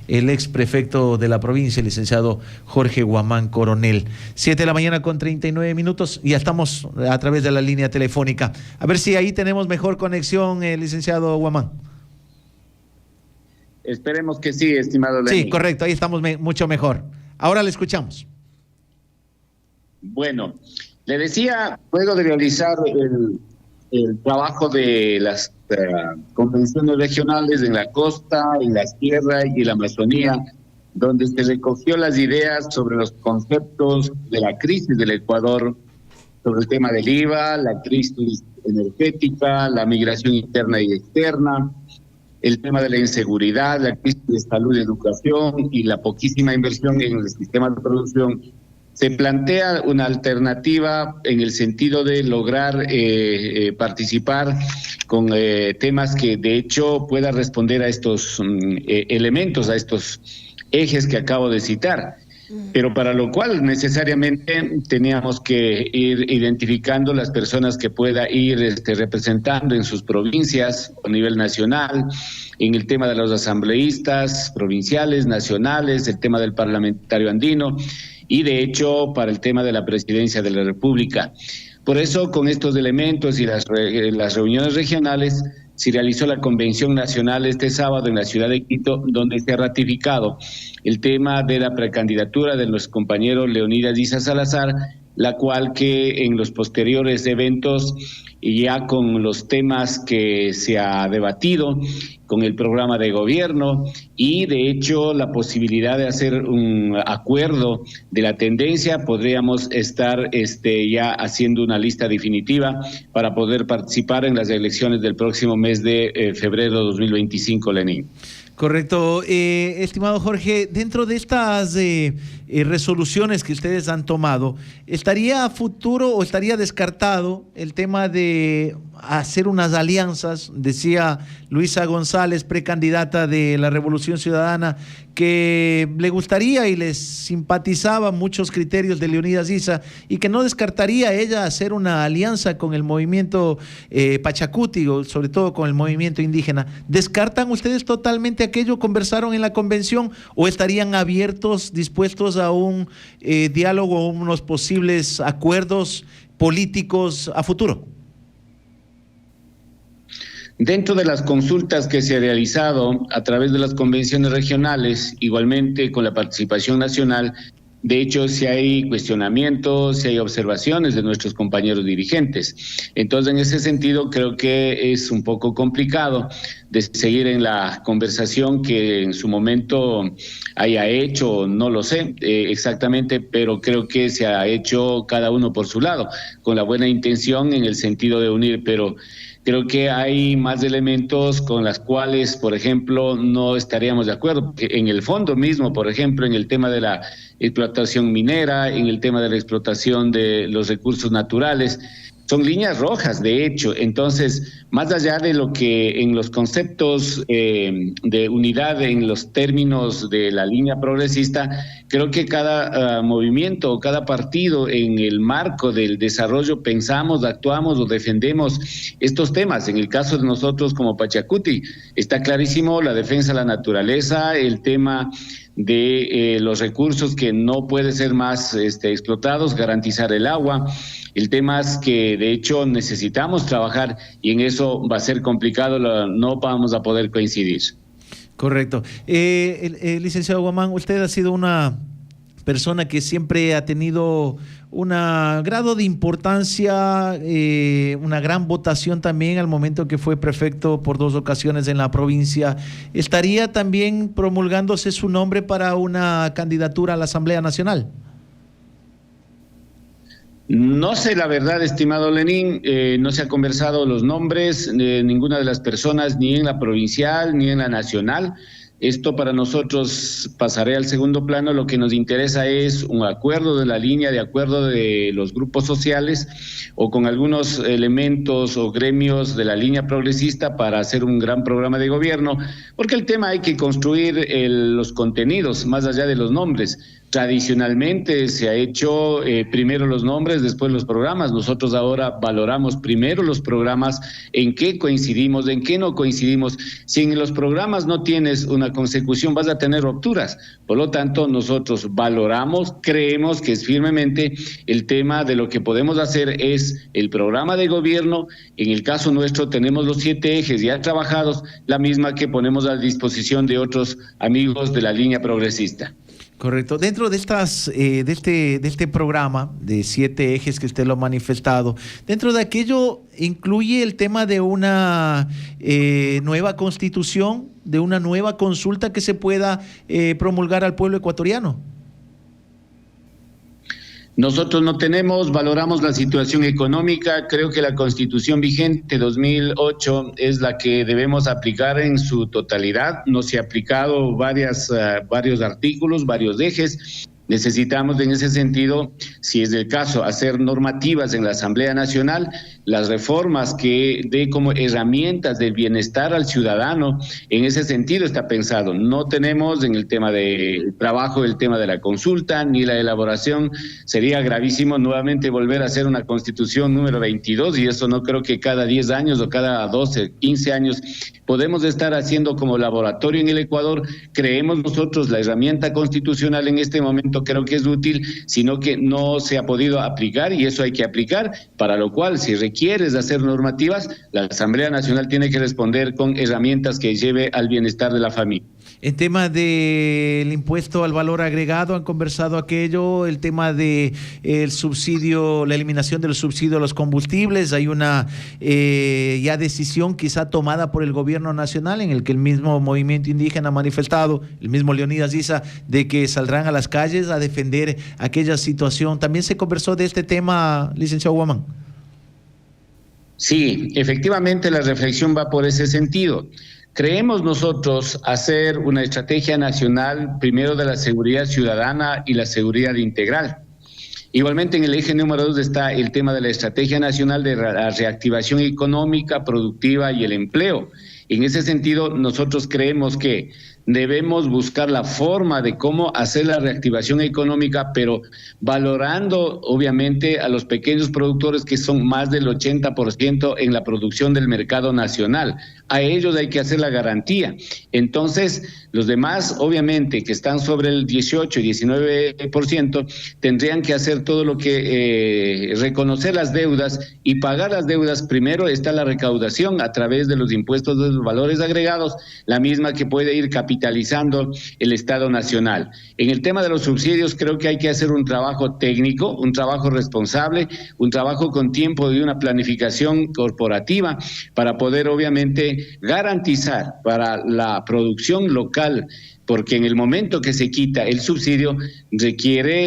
el ex prefecto de la provincia, el licenciado Jorge Guamán Coronel. 7:39 a.m, ya estamos a través de la línea telefónica. A ver si ahí tenemos mejor conexión, licenciado Guamán. Esperemos que sí, estimado Lenín. Sí, correcto, ahí estamos mucho mejor. Ahora le escuchamos. Bueno, le decía, luego de realizar el trabajo de las convenciones regionales en la costa, en la sierra y en la Amazonía, donde se recogió las ideas sobre los conceptos de la crisis del Ecuador, sobre el tema del IVA, la crisis energética, la migración interna y externa, el tema de la inseguridad, la crisis de salud y educación y la poquísima inversión en el sistema de producción. Se plantea una alternativa en el sentido de lograr participar con temas que de hecho puedan responder a estos elementos, a estos ejes que acabo de citar. Pero para lo cual necesariamente teníamos que ir identificando las personas que pueda ir representando en sus provincias a nivel nacional, en el tema de los asambleístas provinciales, nacionales, el tema del parlamentario andino y de hecho para el tema de la presidencia de la República. Por eso con estos elementos y las reuniones regionales se realizó la Convención Nacional este sábado en la ciudad de Quito, donde se ha ratificado el tema de la precandidatura de nuestro compañero Leonidas Issa Salazar, la cual que en los posteriores eventos y ya con los temas que se ha debatido, con el programa de gobierno y de hecho la posibilidad de hacer un acuerdo de la tendencia, podríamos estar ya haciendo una lista definitiva para poder participar en las elecciones del próximo mes de febrero de 2025, Lenín. Correcto. Estimado Jorge, dentro de estas resoluciones que ustedes han tomado, ¿estaría a futuro o estaría descartado el tema de hacer unas alianzas? Decía Luisa González, precandidata de la Revolución Ciudadana, que le gustaría y les simpatizaba muchos criterios de Leonidas Issa y que no descartaría ella hacer una alianza con el movimiento Pachacuti, sobre todo con el movimiento indígena. ¿Descartan ustedes totalmente aquello? ¿Conversaron en la convención o estarían abiertos, dispuestos a un diálogo, unos posibles acuerdos políticos a futuro? Dentro de las consultas que se ha realizado a través de las convenciones regionales, igualmente con la participación nacional, de hecho, si hay cuestionamientos, si hay observaciones de nuestros compañeros dirigentes. Entonces, en ese sentido, creo que es un poco complicado de seguir en la conversación que en su momento haya hecho, no lo sé exactamente, pero creo que se ha hecho cada uno por su lado, con la buena intención en el sentido de unir, pero creo que hay más elementos con los cuales, por ejemplo, no estaríamos de acuerdo. En el fondo mismo, por ejemplo, en el tema de la explotación minera, en el tema de la explotación de los recursos naturales, son líneas rojas, de hecho. Entonces, más allá de lo que en los conceptos de unidad, en los términos de la línea progresista, creo que cada movimiento o cada partido en el marco del desarrollo pensamos, actuamos o defendemos estos temas. En el caso de nosotros como Pachacuti, está clarísimo la defensa de la naturaleza, el tema de los recursos que no pueden ser más explotados, garantizar el agua. El tema es que de hecho necesitamos trabajar y en eso va a ser complicado, no vamos a poder coincidir. Correcto. Licenciado Guamán, usted ha sido una persona que siempre ha tenido un grado de importancia, una gran votación también al momento que fue prefecto por 2 ocasiones en la provincia. ¿Estaría también promulgándose su nombre para una candidatura a la Asamblea Nacional? No sé la verdad, estimado Lenín, no se ha conversado los nombres de ninguna de las personas, ni en la provincial, ni en la nacional. Esto para nosotros pasaré al segundo plano. Lo que nos interesa es un acuerdo de la línea, de acuerdo de los grupos sociales o con algunos elementos o gremios de la línea progresista para hacer un gran programa de gobierno, porque el tema hay que construir los contenidos más allá de los nombres. Tradicionalmente se ha hecho primero los nombres, después los programas. Nosotros ahora valoramos primero los programas, en qué coincidimos, en qué no coincidimos. Si en los programas no tienes una consecución, vas a tener rupturas. Por lo tanto, nosotros valoramos, creemos que es firmemente el tema de lo que podemos hacer es el programa de gobierno. En el caso nuestro tenemos los 7 ejes ya trabajados, la misma que ponemos a disposición de otros amigos de la línea progresista. Correcto. Dentro de de este programa de 7 ejes que usted lo ha manifestado, dentro de aquello incluye el tema de una nueva constitución, de una nueva consulta que se pueda promulgar al pueblo ecuatoriano. Nosotros no tenemos, valoramos la situación económica. Creo que la Constitución vigente 2008 es la que debemos aplicar en su totalidad. No se ha aplicado varios artículos, varios ejes. Necesitamos en ese sentido, si es el caso, hacer normativas en la Asamblea Nacional, las reformas que dé como herramientas del bienestar al ciudadano. En ese sentido está pensado. No tenemos en el tema del trabajo el tema de la consulta ni la elaboración. Sería gravísimo nuevamente volver a hacer una Constitución número 22 y eso no creo que cada 10 años o cada 12, 15 años podemos estar haciendo como laboratorio en el Ecuador. Creemos nosotros la herramienta constitucional en este momento creo que es útil, sino que no se ha podido aplicar y eso hay que aplicar, para lo cual si requieres hacer normativas, la Asamblea Nacional tiene que responder con herramientas que lleve al bienestar de la familia. En tema del impuesto al valor agregado, han conversado aquello, el tema de el subsidio, la eliminación del subsidio a los combustibles. Hay una ya decisión quizá tomada por el gobierno nacional en el que el mismo movimiento indígena ha manifestado, el mismo Leonidas Issa, de que saldrán a las calles a defender aquella situación. ¿También se conversó de este tema, licenciado Guamán? Sí, efectivamente la reflexión va por ese sentido. Creemos nosotros hacer una estrategia nacional, primero de la seguridad ciudadana y la seguridad integral. Igualmente en el eje número 2 está el tema de la estrategia nacional de la reactivación económica, productiva y el empleo. En ese sentido, nosotros creemos que debemos buscar la forma de cómo hacer la reactivación económica, pero valorando obviamente a los pequeños productores que son más del 80% en la producción del mercado nacional. A ellos hay que hacer la garantía. Entonces, los demás, obviamente, que están sobre el 18 y 19%, tendrían que hacer todo lo que reconocer las deudas y pagar las deudas. Primero está la recaudación a través de los impuestos de los valores agregados, la misma que puede ir capitalizando el Estado Nacional. En el tema de los subsidios creo que hay que hacer un trabajo técnico, un trabajo responsable, un trabajo con tiempo y una planificación corporativa para poder obviamente garantizar para la producción local, porque en el momento que se quita el subsidio requiere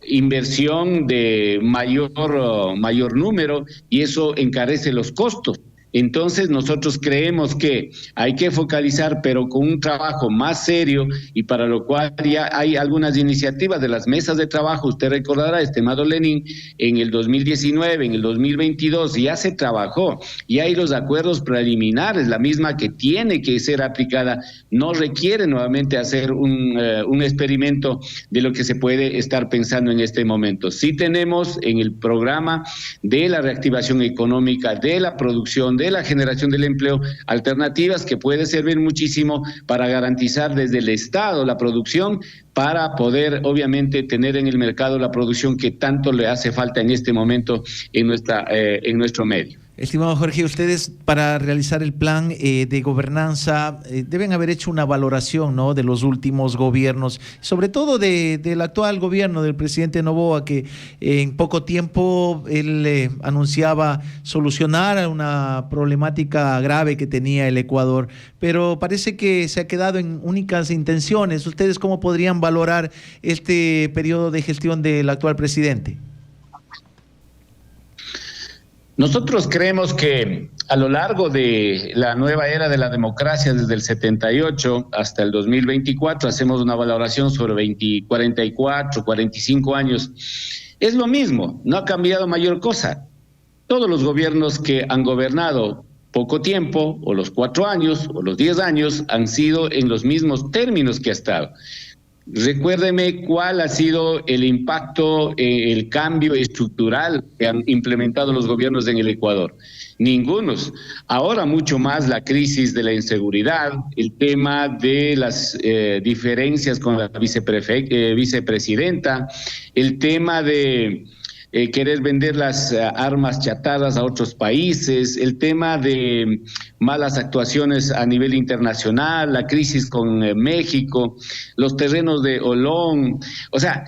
inversión de mayor número y eso encarece los costos. Entonces nosotros creemos que hay que focalizar, pero con un trabajo más serio, y para lo cual ya hay algunas iniciativas de las mesas de trabajo. Usted recordará, estimado Lenín, en el 2019, en el 2022 ya se trabajó, y hay los acuerdos preliminares, la misma que tiene que ser aplicada, no requiere nuevamente hacer un experimento de lo que se puede estar pensando en este momento. Sí tenemos en el programa de la reactivación económica, de la producción, de la generación del empleo, alternativas que puede servir muchísimo para garantizar desde el Estado la producción, para poder obviamente tener en el mercado la producción que tanto le hace falta en este momento en nuestro medio. Estimado Jorge, ustedes para realizar el plan de gobernanza deben haber hecho una valoración, ¿no?, de los últimos gobiernos, sobre todo del actual gobierno del presidente Noboa, que en poco tiempo él anunciaba solucionar una problemática grave que tenía el Ecuador, pero parece que se ha quedado en únicas intenciones. ¿Ustedes cómo podrían valorar este periodo de gestión del actual presidente? Nosotros creemos que a lo largo de la nueva era de la democracia, desde el 78 hasta el 2024, hacemos una valoración sobre 44, 45 años. Es lo mismo, no ha cambiado mayor cosa. Todos los gobiernos que han gobernado poco tiempo, o los 4 años, o los 10 años, han sido en los mismos términos que ha estado. Recuérdeme cuál ha sido el impacto, el cambio estructural que han implementado los gobiernos en el Ecuador. Ningunos. Ahora mucho más la crisis de la inseguridad, el tema de las diferencias con la vicepresidenta, el tema de querer vender las armas chatarras a otros países, el tema de malas actuaciones a nivel internacional, la crisis con México, los terrenos de Olón, o sea,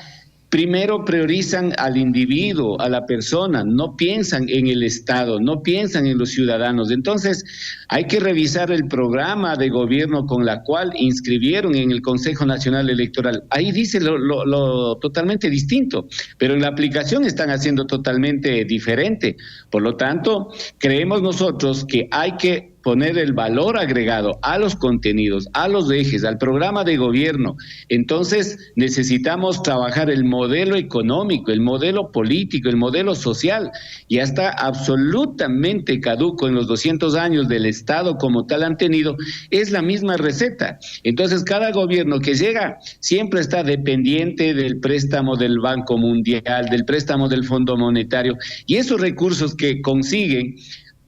primero priorizan al individuo, a la persona, no piensan en el Estado, no piensan en los ciudadanos. Entonces, hay que revisar el programa de gobierno con la cual inscribieron en el Consejo Nacional Electoral. Ahí dice lo totalmente distinto, pero en la aplicación están haciendo totalmente diferente. Por lo tanto, creemos nosotros que hay que poner el valor agregado a los contenidos, a los ejes, al programa de gobierno. Entonces necesitamos trabajar el modelo económico, el modelo político, el modelo social. Ya está absolutamente caduco en los 200 años del Estado como tal han tenido, es la misma receta. Entonces cada gobierno que llega siempre está dependiente del préstamo del Banco Mundial, del préstamo del Fondo Monetario, y esos recursos que consiguen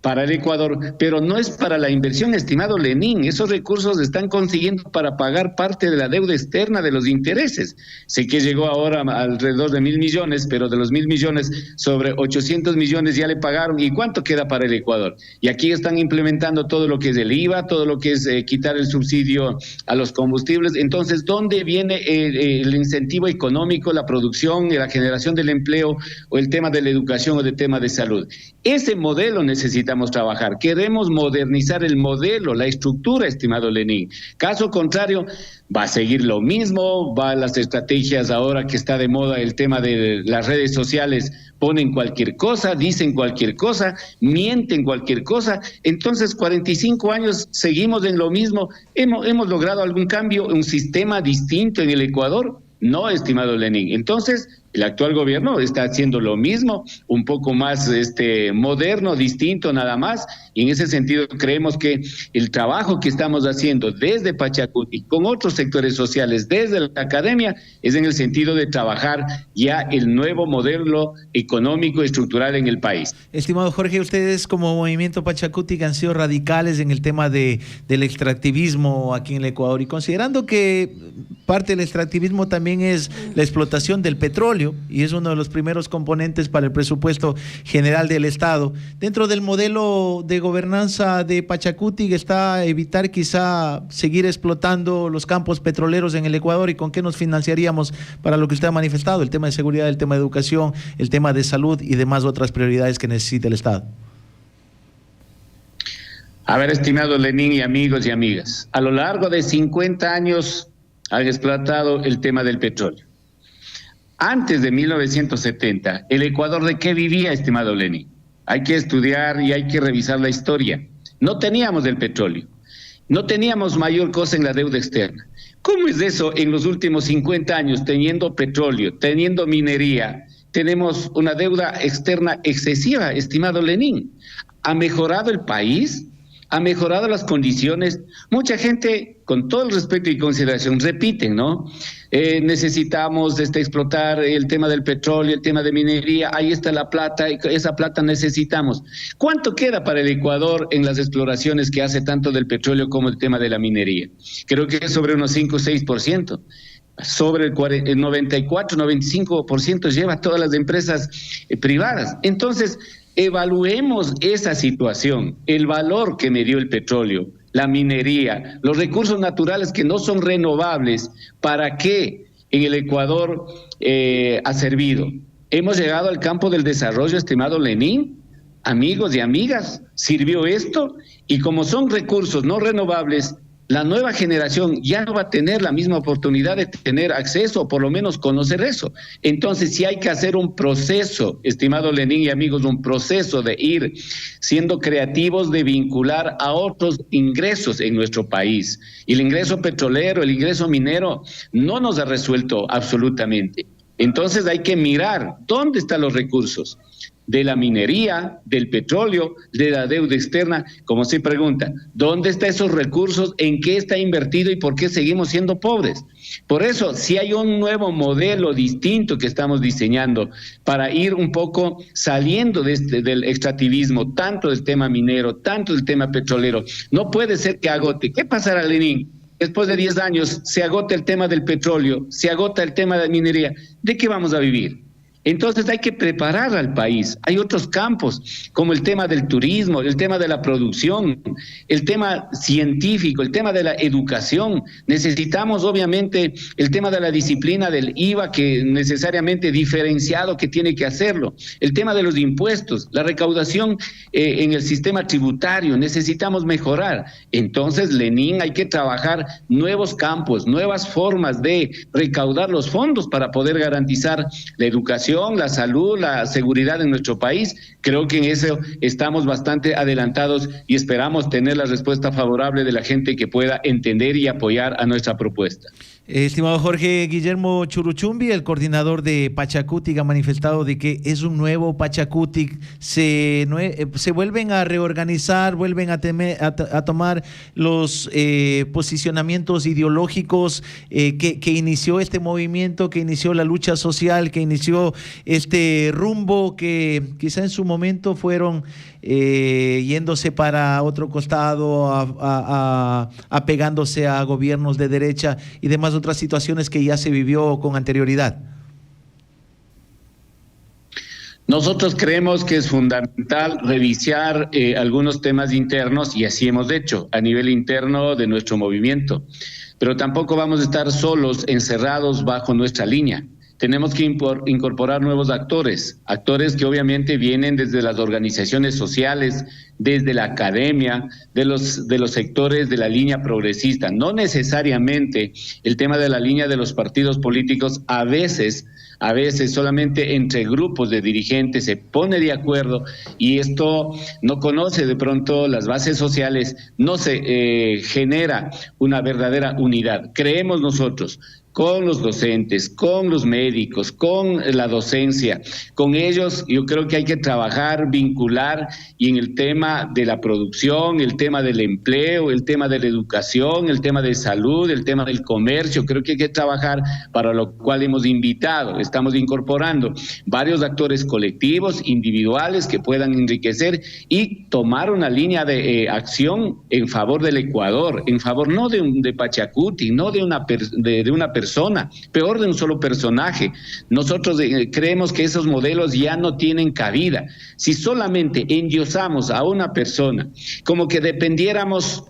para el Ecuador, pero no es para la inversión, estimado Lenín. Esos recursos están consiguiendo para pagar parte de la deuda externa de los intereses. Sé que llegó ahora alrededor de 1.000 millones, pero de los 1.000 millones, sobre 800 millones ya le pagaron. ¿Y cuánto queda para el Ecuador? Y aquí están implementando todo lo que es el IVA, todo lo que es quitar el subsidio a los combustibles. Entonces, ¿dónde viene el incentivo económico, la producción, la generación del empleo, o el tema de la educación o el tema de salud? Ese modelo necesitamos trabajar. Queremos modernizar el modelo, la estructura, estimado Lenín. Caso contrario, va a seguir lo mismo, va a las estrategias ahora que está de moda el tema de las redes sociales, ponen cualquier cosa, dicen cualquier cosa, mienten cualquier cosa. Entonces 45 años seguimos en lo mismo. ¿Hemos logrado algún cambio, un sistema distinto en el Ecuador? No, estimado Lenín. Entonces, el actual gobierno está haciendo lo mismo, un poco más moderno, distinto nada más, y en ese sentido creemos que el trabajo que estamos haciendo desde Pachacuti, con otros sectores sociales, desde la academia, es en el sentido de trabajar ya el nuevo modelo económico y estructural en el país. Estimado Jorge, ustedes como Movimiento Pachacuti han sido radicales en el tema del extractivismo aquí en el Ecuador, y considerando que parte del extractivismo también es la explotación del petróleo, y es uno de los primeros componentes para el presupuesto general del Estado. Dentro del modelo de gobernanza de Pachacuti está evitar quizá seguir explotando los campos petroleros en el Ecuador, y con qué nos financiaríamos para lo que usted ha manifestado, el tema de seguridad, el tema de educación, el tema de salud y demás otras prioridades que necesita el Estado. A ver, estimado Lenín y amigos y amigas, a lo largo de 50 años han explotado el tema del petróleo. Antes de 1970, ¿el Ecuador de qué vivía, estimado Lenín? Hay que estudiar y hay que revisar la historia. No teníamos el petróleo, no teníamos mayor cosa en la deuda externa. ¿Cómo es eso en los últimos 50 años, teniendo petróleo, teniendo minería, tenemos una deuda externa excesiva, estimado Lenín? ¿Ha mejorado el país? ¿Ha mejorado las condiciones? Mucha gente, con todo el respeto y consideración, repiten, ¿no? Necesitamos explotar el tema del petróleo, el tema de minería, ahí está la plata, esa plata necesitamos. ¿Cuánto queda para el Ecuador en las exploraciones que hace tanto del petróleo como el tema de la minería? Creo que es sobre unos 5 o 6%. Sobre el 94, 95% lleva todas las empresas privadas. Entonces, evaluemos esa situación, el valor que me dio el petróleo, la minería, los recursos naturales que no son renovables, ¿para qué en el Ecuador ha servido? ¿Hemos llegado al campo del desarrollo, estimado Lenín? Amigos y amigas, ¿sirvió esto? Y como son recursos no renovables, la nueva generación ya no va a tener la misma oportunidad de tener acceso, o por lo menos conocer eso. Entonces sí hay que hacer un proceso, estimado Lenín y amigos, un proceso de ir siendo creativos, de vincular a otros ingresos en nuestro país. Y el ingreso petrolero, el ingreso minero no nos ha resuelto absolutamente. Entonces hay que mirar dónde están los recursos. de la minería, del petróleo, de la deuda externa. Como se pregunta, ¿dónde están esos recursos? ¿En qué está invertido y por qué seguimos siendo pobres? Por eso, si hay un nuevo modelo distinto que estamos diseñando para ir un poco saliendo del extractivismo, tanto del tema minero, tanto del tema petrolero. No puede ser que agote. ¿Qué pasará, Lenín? Después de 10 años se agota el tema del petróleo, se agota el tema de la minería. ¿De qué vamos a vivir? Entonces hay que preparar al país. Hay otros campos, como el tema del turismo, el tema de la producción, el tema científico, el tema de la educación. Necesitamos, obviamente, el tema de la disciplina del IVA, que necesariamente diferenciado, que tiene que hacerlo. El tema de los impuestos, la recaudación en el sistema tributario. Necesitamos mejorar. Entonces, Lenín, hay que trabajar nuevos campos, nuevas formas de recaudar los fondos para poder garantizar la educación, la salud, la seguridad en nuestro país. Creo que en eso estamos bastante adelantados y esperamos tener la respuesta favorable de la gente que pueda entender y apoyar a nuestra propuesta. Estimado Jorge, Guillermo Churuchumbi, el coordinador de Pachakutik, ha manifestado de que es un nuevo Pachakutik. Se vuelven a reorganizar, vuelven a tomar los posicionamientos ideológicos que inició este movimiento, que inició la lucha social, que inició este rumbo que quizá en su momento fueron yéndose para otro costado, apegándose a gobiernos de derecha y demás otras situaciones que ya se vivió con anterioridad. Nosotros creemos que es fundamental revisar algunos temas internos, y así hemos hecho a nivel interno de nuestro movimiento, pero tampoco vamos a estar solos, encerrados bajo nuestra línea. Tenemos que incorporar nuevos actores que obviamente vienen desde las organizaciones sociales, desde la academia, de los sectores de la línea progresista. No necesariamente el tema de la línea de los partidos políticos, a veces solamente entre grupos de dirigentes se pone de acuerdo y esto no conoce de pronto las bases sociales, no se genera una verdadera unidad. Creemos nosotros, con los docentes, con los médicos, con la docencia, con ellos yo creo que hay que trabajar, vincular, y en el tema de la producción, el tema del empleo, el tema de la educación, el tema de salud, el tema del comercio, creo que hay que trabajar, para lo cual estamos incorporando varios actores colectivos, individuales, que puedan enriquecer y tomar una línea de acción en favor del Ecuador, en favor no de Pachakutik, no de una persona, peor de un solo personaje. Nosotros creemos que esos modelos ya no tienen cabida. Si solamente endiosamos a una persona, como que dependiéramos,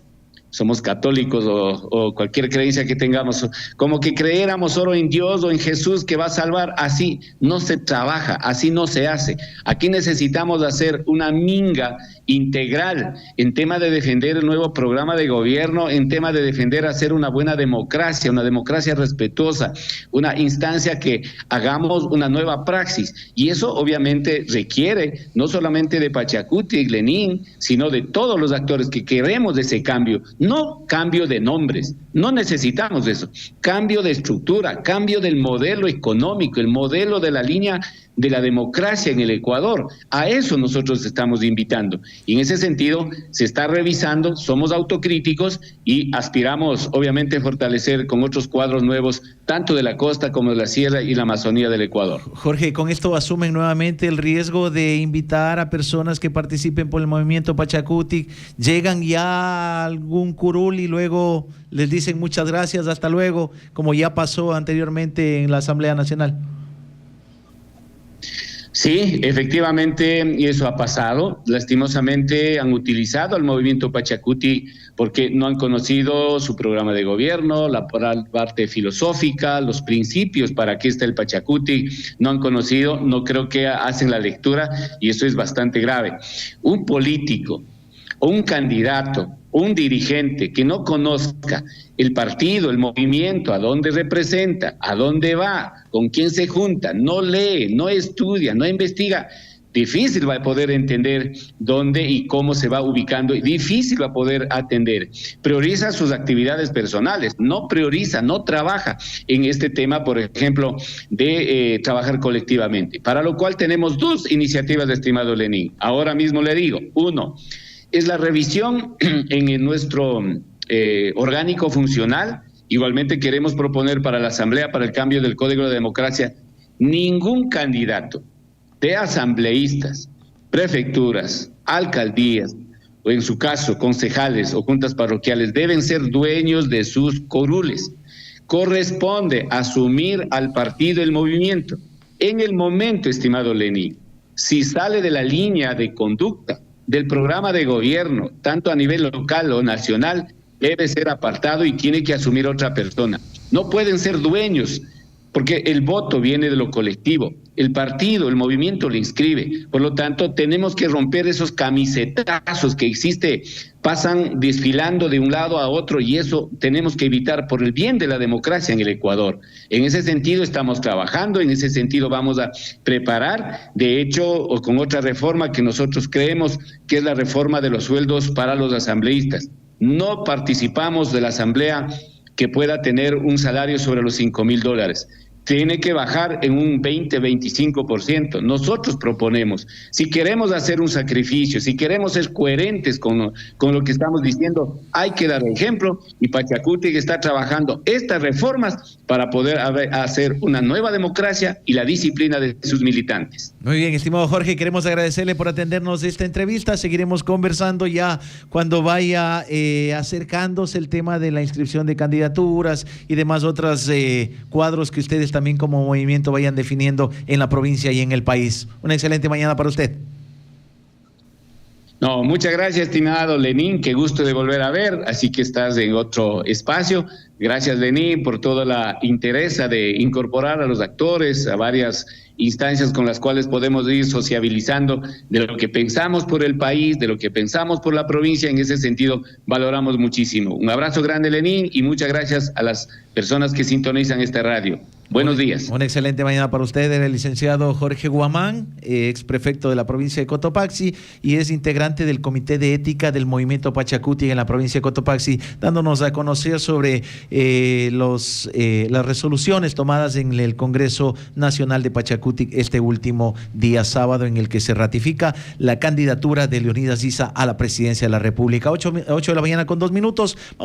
somos católicos o cualquier creencia que tengamos, como que creyéramos solo en Dios o en Jesús que va a salvar, así no se trabaja, así no se hace. Aquí necesitamos hacer una minga integral en tema de defender el nuevo programa de gobierno, en tema de defender hacer una buena democracia, una democracia respetuosa, una instancia que hagamos una nueva praxis, y eso obviamente requiere no solamente de Pachakutik, Lenín, sino de todos los actores que queremos ese cambio, no cambio de nombres, no necesitamos eso, cambio de estructura, cambio del modelo económico, el modelo de la línea de la democracia en el Ecuador. A eso nosotros estamos invitando. Y en ese sentido se está revisando, somos autocríticos y aspiramos obviamente a fortalecer con otros cuadros nuevos, tanto de la costa como de la sierra y la Amazonía del Ecuador. Jorge, con esto asumen nuevamente el riesgo de invitar a personas que participen por el movimiento Pachakutik, llegan ya a algún curul y luego les dicen muchas gracias, hasta luego, como ya pasó anteriormente en la Asamblea Nacional. Sí, efectivamente eso ha pasado. Lastimosamente han utilizado al movimiento Pachakutik porque no han conocido su programa de gobierno, la parte filosófica, los principios para qué está el Pachakutik, no han conocido, no creo que hacen la lectura, y eso es bastante grave. Un político o un candidato, un dirigente que no conozca el partido, el movimiento, a dónde representa, a dónde va, con quién se junta, no lee, no estudia, no investiga, difícil va a poder entender dónde y cómo se va ubicando, y difícil va a poder atender. Prioriza sus actividades personales, no prioriza, no trabaja en este tema, por ejemplo, de trabajar colectivamente, para lo cual tenemos dos iniciativas, estimado Lenín. Ahora mismo le digo, uno, es la revisión en nuestro orgánico funcional. Igualmente queremos proponer para la Asamblea, para el cambio del Código de Democracia, ningún candidato de asambleístas, prefecturas, alcaldías, o en su caso concejales o juntas parroquiales, deben ser dueños de sus curules. Corresponde asumir al partido el movimiento. En el momento, estimado Lenín, si sale de la línea de conducta del programa de gobierno, tanto a nivel local o nacional, debe ser apartado y tiene que asumir otra persona. No pueden ser dueños, porque el voto viene de lo colectivo. El partido, el movimiento le inscribe. Por lo tanto, tenemos que romper esos camisetazos que pasan desfilando de un lado a otro, y eso tenemos que evitar por el bien de la democracia en el Ecuador. En ese sentido estamos trabajando, en ese sentido vamos a preparar, de hecho, con otra reforma que nosotros creemos que es la reforma de los sueldos para los asambleístas. No participamos de la asamblea que pueda tener un salario sobre los $5,000. Tiene que bajar en un 20-25%. Nosotros proponemos, si queremos hacer un sacrificio, si queremos ser coherentes con lo que estamos diciendo, hay que dar ejemplo, y Pachacuti está trabajando estas reformas para poder hacer una nueva democracia y la disciplina de sus militantes. Muy bien, estimado Jorge, queremos agradecerle por atendernos esta entrevista. Seguiremos conversando ya cuando vaya acercándose el tema de la inscripción de candidaturas y demás otros cuadros que ustedes también como movimiento vayan definiendo en la provincia y en el país. Una excelente mañana para usted. No, muchas gracias, estimado Lenín, qué gusto de volver a ver, así que estás en otro espacio. Gracias, Lenín, por toda la interés de incorporar a los actores a varias instancias con las cuales podemos ir sociabilizando de lo que pensamos por el país, de lo que pensamos por la provincia. En ese sentido, valoramos muchísimo. Un abrazo grande, Lenín, y muchas gracias a las personas que sintonizan esta radio. Buenos días. Una excelente mañana para usted, el licenciado Jorge Guamán, ex prefecto de la provincia de Cotopaxi y es integrante del Comité de Ética del Movimiento Pachacuti en la provincia de Cotopaxi, dándonos a conocer sobre las resoluciones tomadas en el Congreso Nacional de Pachacuti este último día sábado, en el que se ratifica la candidatura de Leonidas Issa a la presidencia de la República. 8 de la mañana con 2 minutos. Vamos